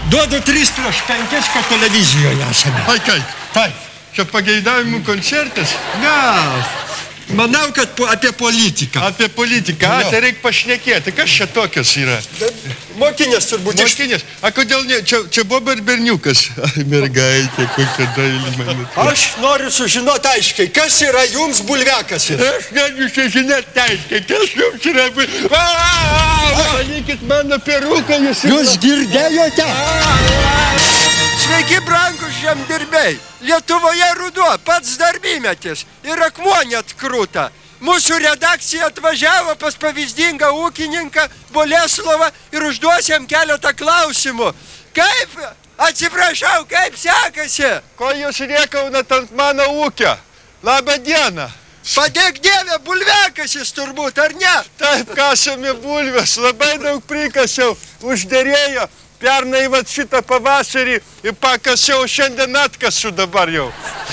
Duodu 3 prieš 5, kad televizijoje esame. Ai, kaip? Taip. Čia pageidavimų koncertas? Ne, manau, kad apie politiką. Apie politiką, tai reikia pašnekėti. Kas čia tokios yra? Mokinės turbūt. Mokinės. A, kodėl ne? Čia buvo berniukas. Ai, mergaitė, kokia dailė mane. Aš noriu sužinoti aiškiai, kas yra jums bulviakasis. Aš noriu sužinoti aiškiai, kas jums yra bulviakasis. Palikit mano peruką, Jūs girdėjote? Sveiki, brangus žemdirbiai. Lietuvoje ruduo, pats darbymetis ir akmuo net krūta. Mūsų redakcija atvažiavo pas pavyzdingą ūkininką Boleslovą ir užduos jam keletą klausimų. Kaip, atsiprašau, kaip sekasi? Ko jūs rėkaunat ant mano ūkio? Labą dieną. Padėk Dieve, bulviakasis turbūt, ar ne? Taip, kasame bulves, labai daug prikasiau, užderėjo. Pernai vat šitą pavasarį pakasiau, šiandien atkasu dabar jau.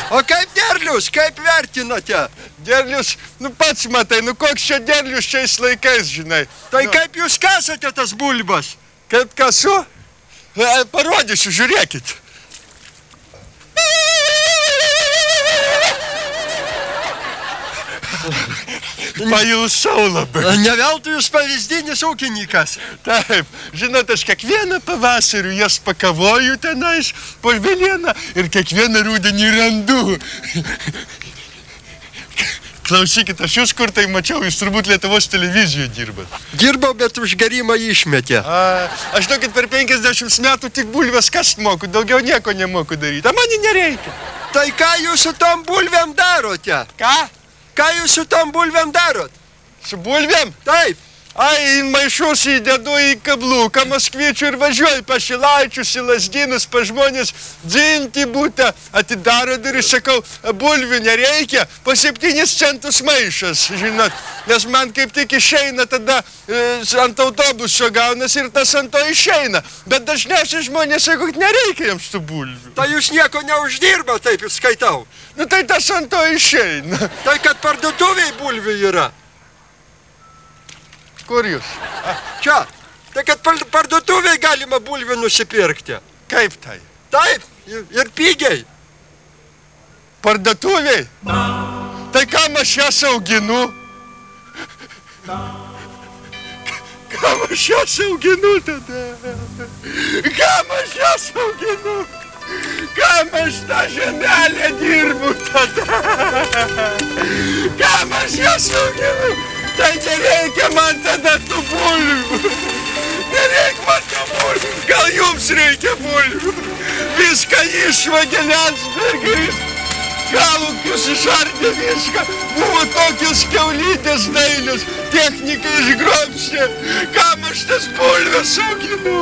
O kaip derlius, kaip vertinote? Derlius, pats matai, koks čia derlius šiais laikais, žinai. Tai kaip jūs kasate tas bulbas? Kaip kasu? Parodysiu, žiūrėkit. Pailsau labai. Ne veltui jūs pavyzdinis ūkininkas. Taip, žinot, aš kiekvieną pavasarį jas pakavoju tenais po velieną ir kiekvieną rudenį randu. Klausykit, aš jūs kur tai mačiau, jūs turbūt Lietuvos televizijoje dirbat. Dirbau, bet už garimą išmetė. Aš tokit per 50 metų tik bulves kast moku, daugiau nieko nemoku daryti. A man nereikia. Tai ką jūs su tom bulvėm darote? Ką? Ką jūs su tom bulvėm darot? Su bulvėm? Taip. Ai, maišus įdedu į kabliuką Maskvyčių ir važiuoju pa Šilaičius, į Lazdynus, pa žmonės dzinti būtą, atidaro duris, sakau, bulvių nereikia, po 7 centus maišas, žinot, nes man kaip tik išeina tada ant autobuso gaunas ir tas ant to išeina, bet dažniausiai žmonės sako, kad nereikia jiems tų bulvių. Tai jūs nieko neuždirba, taip jūs skaitau. Tai tas ant to išeina. Tai kad parduotuviai bulvių yra. Kur jūs? Čia. Tai kad parduotuviai galima bulvių nusipirkti. Kaip tai? Taip, ir pigiai. Parduotuviai? Tai kam aš jas auginu? Kam aš jas auginu tada? Kam aš jas auginu? Kam aš tą žemelę dirbu tada? Kam aš jas auginu? Tai nereikia man tada tų bulvių. Nereikia man tų bulvių. Gal jums reikia bulvių? Viską išvagė Landsbergis. Galūkius išardė viską. Buvo tokios kiaulytės dailios. Technika išgrobstė. Kam aš tas bulves auginu?